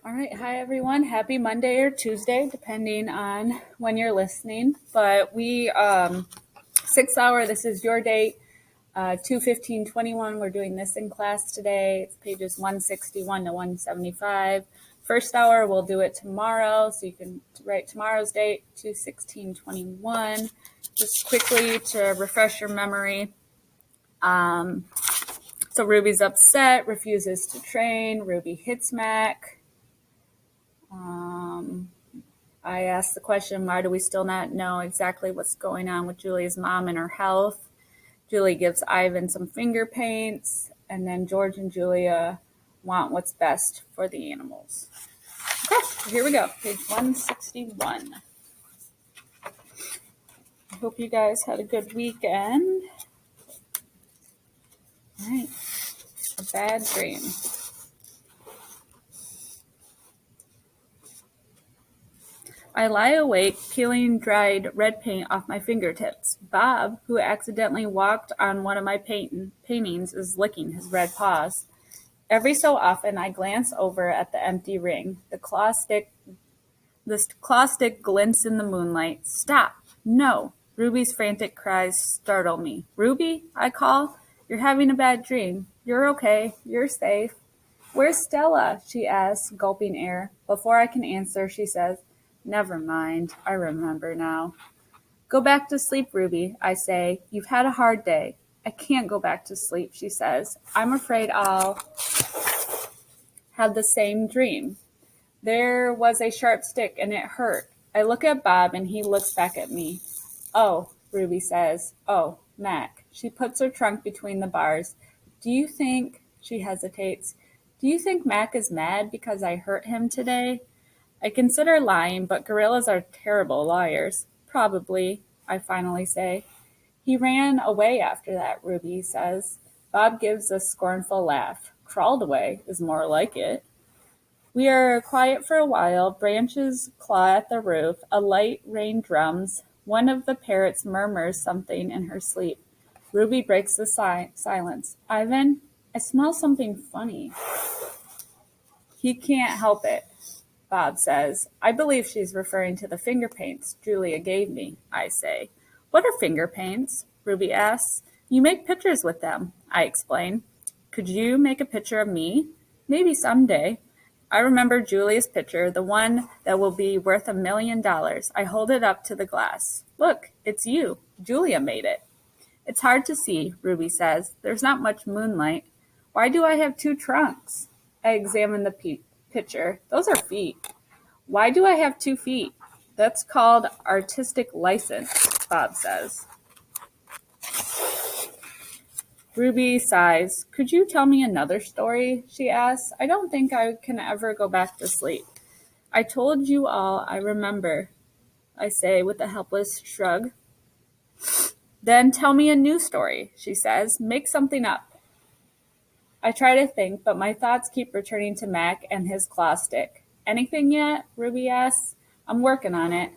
All right. Hi, everyone. Happy Monday or Tuesday, depending on when you're listening. But 6 hour, this is your date, 2:15:21. We're doing this in class today. It's pages 161 to 175. First hour, we'll do it tomorrow. So you can write tomorrow's date, 2:16:21. Just quickly to refresh your memory. So Ruby's upset, refuses to train. Ruby hits Mac. I asked the question, why do we still not know exactly what's going on with Julia's mom and her health? Julie gives Ivan some finger paints, and then George and Julia want what's best for the animals. Okay, here we go, page 161. I hope you guys had a good weekend. All right, a bad dream. I lie awake, peeling dried red paint off my fingertips. Bob, who accidentally walked on one of my paintings, is licking his red paws. Every so often, I glance over at the empty ring. The claw stick glints in the moonlight. Stop! No! Ruby's frantic cries startle me. Ruby, I call. You're having a bad dream. You're okay. You're safe. Where's Stella? She asks, gulping air. Before I can answer, she says, Never mind. I remember now. Go back to sleep, Ruby, I say. You've had a hard day. I can't go back to sleep, she says. I'm afraid I'll have the same dream. There was a sharp stick and it hurt. I look at Bob and he looks back at me. Oh, Ruby says. Oh, Mac. She puts her trunk between the bars. Do you think, she hesitates, do you think Mac is mad because I hurt him today? I consider lying, but gorillas are terrible liars. Probably, I finally say. He ran away after that, Ruby says. Bob gives a scornful laugh. Crawled away is more like it. We are quiet for a while. Branches claw at the roof. A light rain drums. One of the parrots murmurs something in her sleep. Ruby breaks the silence. Ivan, I smell something funny. He can't help it, Bob says. I believe she's referring to the finger paints Julia gave me, I say. What are finger paints? Ruby asks. You make pictures with them, I explain. Could you make a picture of me? Maybe someday. I remember Julia's picture, the one that will be worth $1,000,000. I hold it up to the glass. Look, it's you. Julia made it. It's hard to see, Ruby says. There's not much moonlight. Why do I have two trunks? I examine the picture. Those are feet. Why do I have 2 feet? That's called artistic license, Bob says. Ruby sighs. Could you tell me another story? She asks. I don't think I can ever go back to sleep. I told you all I remember, I say with a helpless shrug. Then tell me a new story, she says. Make something up. I try to think, but my thoughts keep returning to Mac and his claw stick. Anything yet? Ruby asks. I'm working on it.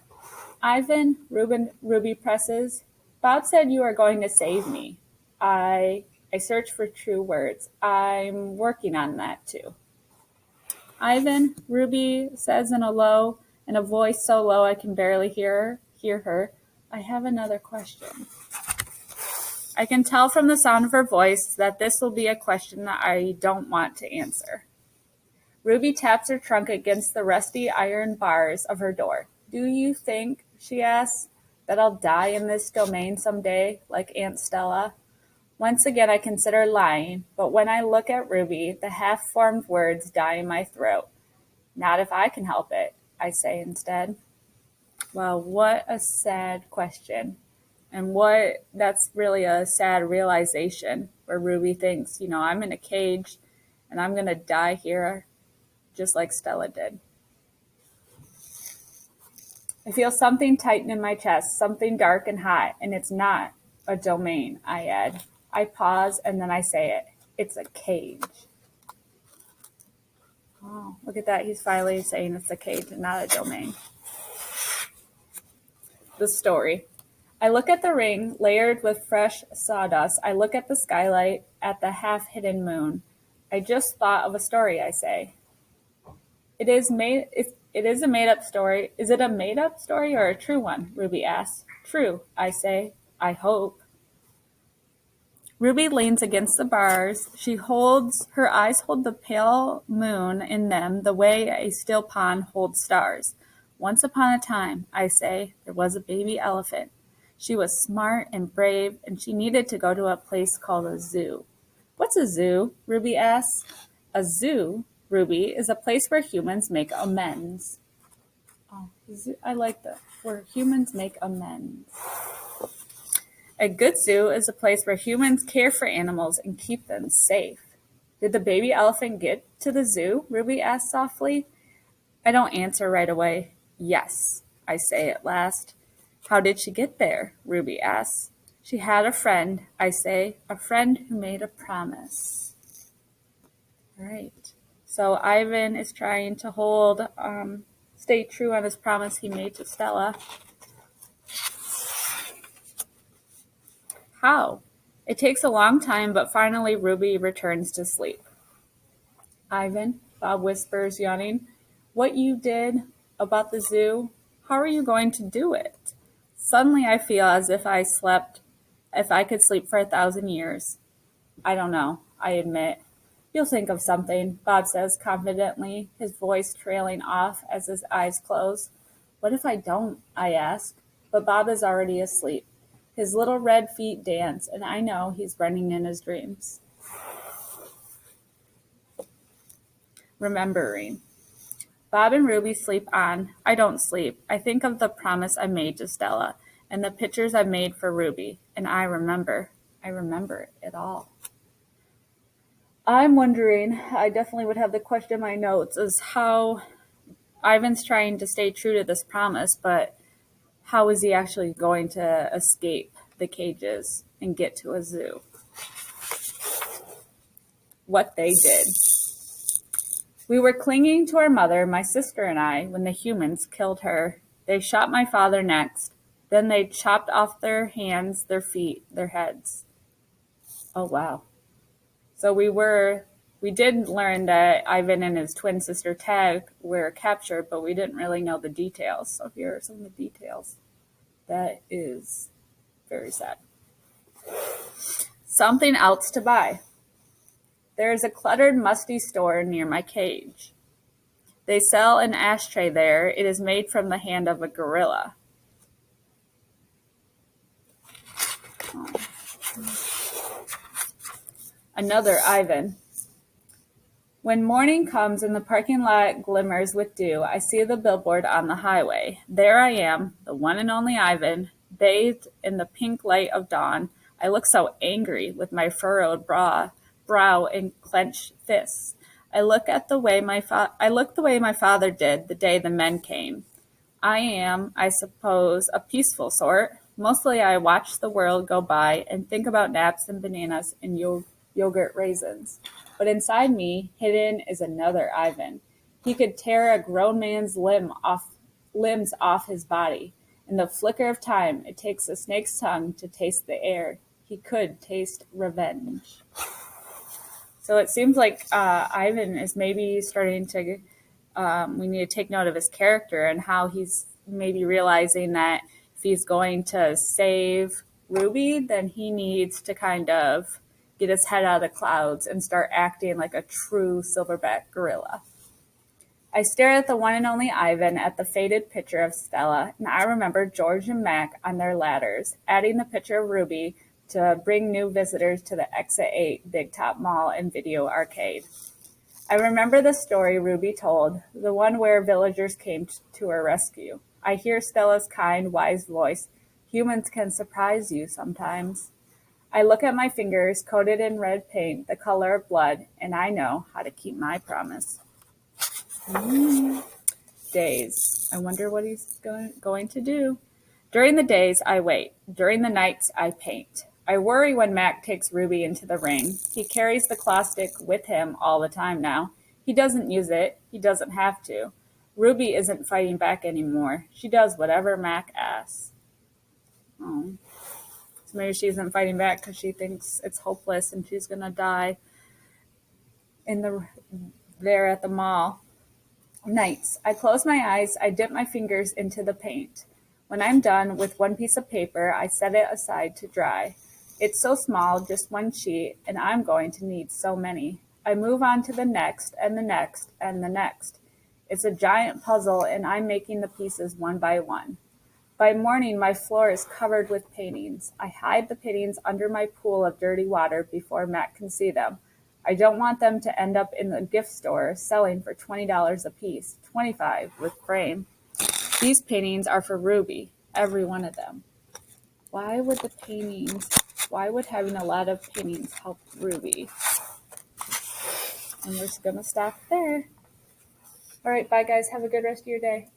Ivan, Ruby presses. Bob said you are going to save me. I search for true words. I'm working on that too. Ivan, Ruby says in a voice so low I can barely hear her. I have another question. I can tell from the sound of her voice that this will be a question that I don't want to answer. Ruby taps her trunk against the rusty iron bars of her door. Do you think, she asks, that I'll die in this domain someday, like Aunt Stella? Once again I consider lying, but when I look at Ruby, the half-formed words die in my throat. Not if I can help it, I say instead. Well, what a sad question. And that's really a sad realization where Ruby thinks, I'm in a cage and I'm going to die here just like Stella did. I feel something tighten in my chest, something dark and hot, and it's not a domain, I add. I pause and then I say it. It's a cage. Oh, look at that. He's finally saying it's a cage and not a domain. The story. I look at the ring, layered with fresh sawdust. I look at the skylight, at the half-hidden moon. I just thought of a story, I say. It is a made-up story. Is it a made-up story or a true one? Ruby asks. True, I say. I hope. Ruby leans against the bars. Her eyes hold the pale moon in them the way a still pond holds stars. Once upon a time, I say, there was a baby elephant. She was smart and brave, and she needed to go to a place called a zoo. What's a zoo? Ruby asks. A zoo, Ruby, is a place where humans make amends. Oh, I like that. Where humans make amends. A good zoo is a place where humans care for animals and keep them safe. Did the baby elephant get to the zoo? Ruby asks softly. I don't answer right away. Yes, I say at last. How did she get there? Ruby asks. She had a friend, I say, a friend who made a promise. All right. So Ivan is trying to stay true on his promise he made to Stella. How? It takes a long time, but finally Ruby returns to sleep. Ivan, Bob whispers, yawning, what you did about the zoo, how are you going to do it? Suddenly I feel as if I could sleep for 1,000 years. I don't know, I admit. You'll think of something, Bob says confidently, his voice trailing off as his eyes close. What if I don't? I ask. But Bob is already asleep. His little red feet dance, and I know he's running in his dreams. Remembering. Bob and Ruby sleep on. I don't sleep. I think of the promise I made to Stella and the pictures I made for Ruby, and I remember. I remember it all. I'm wondering, I definitely would have the question in my notes, is how Ivan's trying to stay true to this promise, but how is he actually going to escape the cages and get to a zoo? What they did. We were clinging to our mother, my sister and I, when the humans killed her. They shot my father next. Then they chopped off their hands, their feet, their heads. Oh, wow. So we did learn that Ivan and his twin sister Tag were captured, but we didn't really know the details. So here are some of the details. That is very sad. Something else to buy. There is a cluttered, musty store near my cage. They sell an ashtray there. It is made from the hand of a gorilla. Oh. Another Ivan. When morning comes and the parking lot glimmers with dew, I see the billboard on the highway. There I am, the one and only Ivan, bathed in the pink light of dawn. I look so angry with my furrowed brow and clenched fists. I look the way my father did the day the men came. I am, I suppose, a peaceful sort. Mostly I watch the world go by and think about naps and bananas and yogurt raisins. But inside me, hidden, is another Ivan. He could tear a grown man's limbs off his body. In the flicker of time, it takes a snake's tongue to taste the air. He could taste revenge. So it seems like Ivan is maybe starting to, we need to take note of his character and how he's maybe realizing that if he's going to save Ruby, then he needs to kind of get his head out of the clouds and start acting like a true silverback gorilla. I stare at the one and only Ivan at the faded picture of Stella, and I remember George and Mac on their ladders, adding the picture of Ruby to bring new visitors to the Exit 8 Big Top Mall and Video Arcade. I remember the story Ruby told, the one where villagers came to her rescue. I hear Stella's kind, wise voice. Humans can surprise you sometimes. I look at my fingers, coated in red paint, the color of blood, and I know how to keep my promise. Days. I wonder what he's going to do. During the days, I wait. During the nights, I paint. I worry when Mac takes Ruby into the ring. He carries the claw stick with him all the time now. He doesn't use it. He doesn't have to. Ruby isn't fighting back anymore. She does whatever Mac asks. Oh. So maybe she isn't fighting back because she thinks it's hopeless and she's going to die there at the mall. Nights. I close my eyes, I dip my fingers into the paint. When I'm done with one piece of paper, I set it aside to dry. It's so small, just one sheet, and I'm going to need so many. I move on to the next, and the next, and the next. It's a giant puzzle, and I'm making the pieces one by one. By morning, my floor is covered with paintings. I hide the paintings under my pool of dirty water before Matt can see them. I don't want them to end up in the gift store selling for $20 a piece, 25 with frame. These paintings are for Ruby, every one of them. Why would having a lot of paintings help Ruby? And we're just gonna stop there. All right, bye guys. Have a good rest of your day.